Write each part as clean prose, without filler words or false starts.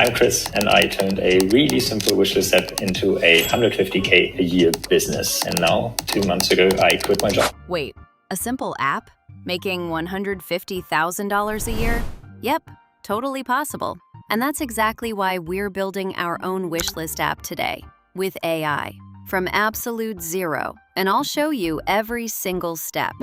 I'm Chris, and I turned a really simple wishlist app into a 150K a year business. And now, 2 months ago, I quit my job. Wait, a simple app? Making $150,000 a year? Yep, totally possible. And that's exactly why we're building our own wishlist app today, with AI, from absolute zero. And I'll show you every single step.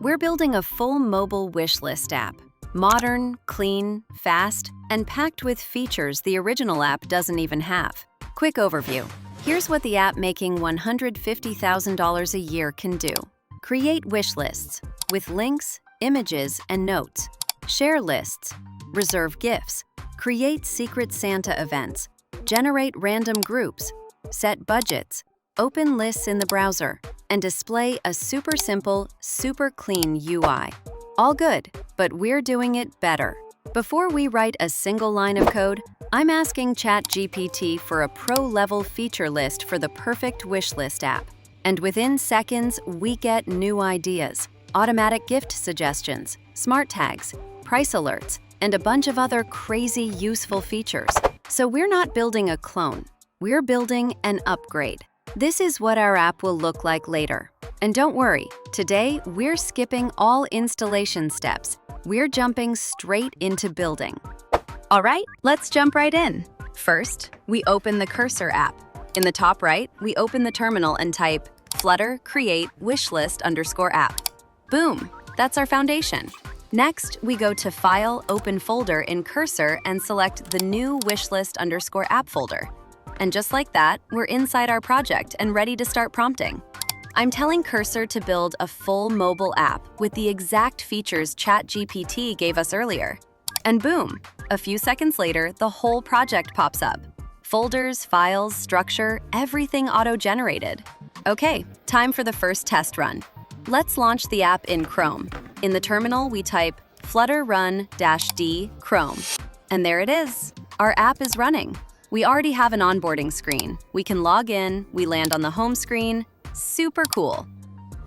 We're building a full mobile wishlist app. Modern, clean, fast, and packed with features the original app doesn't even have. Quick overview. Here's what the app making $150,000 a year can do. Create wish lists with links, images, and notes. Share lists. Reserve gifts. Create Secret Santa events. Generate random groups. Set budgets. Open lists in the browser. And display a super simple, super clean UI. All good, but we're doing it better. Before we write a single line of code, I'm asking ChatGPT for a pro-level feature list for the perfect wishlist app. And within seconds, we get new ideas, automatic gift suggestions, smart tags, price alerts, and a bunch of other crazy useful features. So we're not building a clone, we're building an upgrade. This is what our app will look like later. And don't worry, today we're skipping all installation steps. We're jumping straight into building. All right, let's jump right in. First, we open the Cursor app. In the top right, we open the terminal and type Flutter create wishlist_app. Boom, that's our foundation. Next, we go to File, Open Folder in Cursor and select the new wishlist_app folder. And just like that, we're inside our project and ready to start prompting. I'm telling Cursor to build a full mobile app with the exact features ChatGPT gave us earlier. And boom, a few seconds later, the whole project pops up. Folders, files, structure, everything auto-generated. Okay, time for the first test run. Let's launch the app in Chrome. In the terminal, we type flutter run-d Chrome. And there it is. Our app is running. We already have an onboarding screen. We can log in, we land on the home screen. Super cool.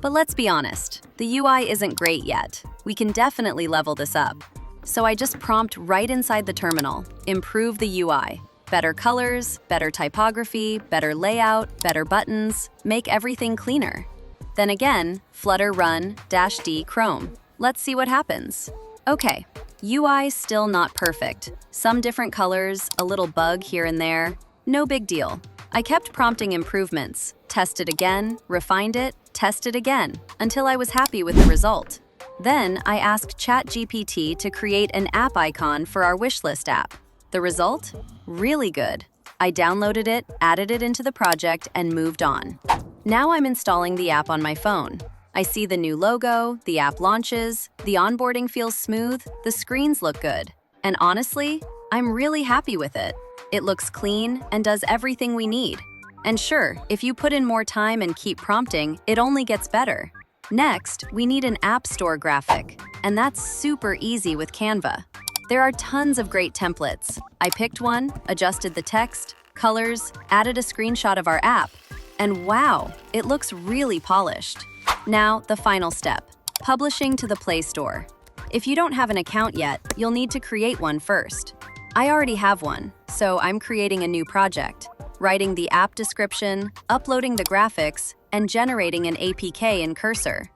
But let's be honest, the UI isn't great yet. We can definitely level this up. So I just prompt right inside the terminal, improve the UI. Better colors, better typography, better layout, better buttons, make everything cleaner. Then again, flutter run-d Chrome. Let's see what happens. Okay, UI still not perfect. Some different colors, a little bug here and there. No big deal. I kept prompting improvements, tested again, refined it, tested again, until I was happy with the result. Then I asked ChatGPT to create an app icon for our wishlist app. The result? Really good. I downloaded it, added it into the project, and moved on. Now I'm installing the app on my phone. I see the new logo, the app launches, the onboarding feels smooth, the screens look good. And honestly, I'm really happy with it. It looks clean and does everything we need. And sure, if you put in more time and keep prompting, it only gets better. Next, we need an App Store graphic, and that's super easy with Canva. There are tons of great templates. I picked one, adjusted the text, colors, added a screenshot of our app, and wow, it looks really polished. Now, the final step, publishing to the Play Store. If you don't have an account yet, you'll need to create one first. I already have one, so I'm creating a new project, writing the app description, uploading the graphics, and generating an APK in Cursor.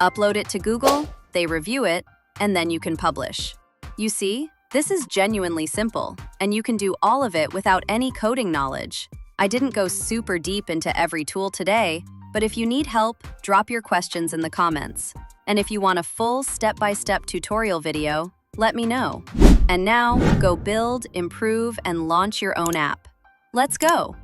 Upload it to Google, they review it, and then you can publish. You see, this is genuinely simple, and you can do all of it without any coding knowledge. I didn't go super deep into every tool today, but if you need help, drop your questions in the comments. And if you want a full step-by-step tutorial video, let me know. And now, go build, improve, and launch your own app. Let's go!